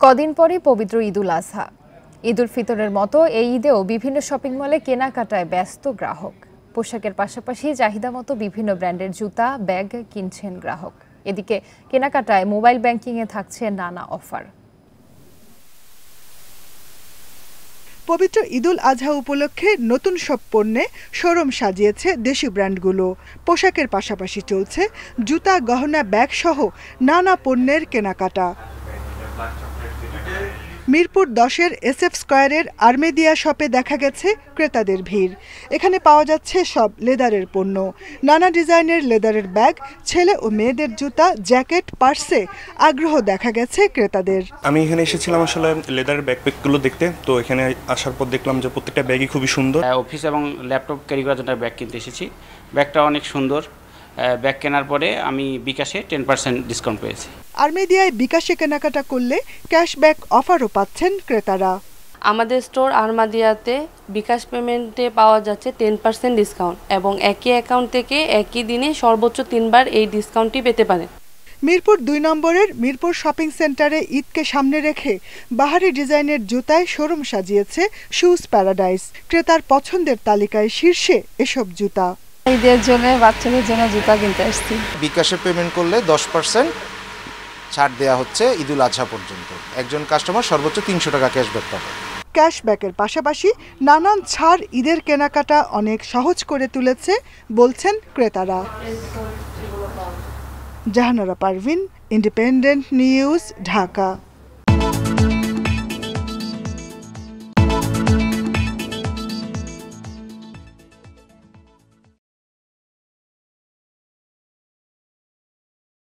কদিন পরে পবিত্র ঈদুল আজহা। ঈদুল ফিতরের মতো এই ঈদেও বিভিন্ন শপিং মলে কেনাকাটায় ব্যস্ত গ্রাহক। পোশাকের পাশাপাশি চাহিদা মতো বিভিন্ন ব্র্যান্ডের জুতা, ব্যাগ কিনছেন গ্রাহক। এদিকে কেনাকাটায় মোবাইল ব্যাংকিংয়ে থাকছে নানা অফার। পবিত্র ঈদুল আজহা উপলক্ষে নতুন সব পণ্যে শোরুম সাজিয়েছে দেশি ব্র্যান্ডগুলো। পোশাকের পাশাপাশি চলছে জুতা, গহনা, ব্যাগ সহ নানা পণ্যের কেনাকাটা। মিরপুর 10-এর SF স্কয়ারের আর্মেদিয়া শপে দেখা গেছে ক্রেতাদের ভিড়। এখানে পাওয়া যাচ্ছে সব লেদারের পণ্য, নানা ডিজাইনের লেদারের ব্যাগ, ছেলে ও মেয়েদের জুতা, জ্যাকেট, পার্সে আগ্রহ দেখা গেছে ক্রেতাদের। আমি এখানে এসেছিলাম আসলে লেদারের ব্যাকপ্যাকগুলো দেখতে, তো এখানে আসার পর দেখলাম যে প্রত্যেকটা ব্যাগই খুবই সুন্দর। অফিস এবং ল্যাপটপ ক্যারি করার জন্য ব্যাগ কিনতে এসেছি। ব্যাগটা অনেক সুন্দর। ব্যাগ কেনার পরে আমি বিকাশে 10% ডিসকাউন্ট পেয়েছি। আর্মেদিয়ায় বিকাশে কেনাকাটা করলে ক্যাশব্যাক অফারও পাচ্ছেন ক্রেতারা। আমাদের স্টোর আর্মেদিয়াতে বিকাশ পেমেন্টে পাওয়া যাচ্ছে 10% ডিসকাউন্ট এবং একই অ্যাকাউন্ট থেকে একই দিনে সর্বোচ্চ 3 বার এই ডিসকাউন্টটি পেতে পারেন। মিরপুর 2 নম্বরের মিরপুর শপিং সেন্টারে ঈদকে সামনে রেখে বাহারি ডিজাইনের জুতায় শোরুম সাজিয়েছে শুজ প্যারাডাইস। ক্রেতার পছন্দের তালিকায় শীর্ষে এসব জুতা। ঈদের জন্য বাচ্চাদের জন্য জুতা কিনতে আসছি। বিকাশে পেমেন্ট করলে 10% ছাড় দেওয়া হচ্ছে ঈদুল আজহা পর্যন্ত। একজন কাস্টমার সর্বোচ্চ 300 টাকা ক্যাশব্যাক পাবে। ক্যাশব্যাকের পাশাপাশি নানান ছাড় ঈদের কেনাকাটা অনেক সহজ করে তুলেছে বলছেন ক্রেতারা। Jahanara Parvin, independent news, Dhaka.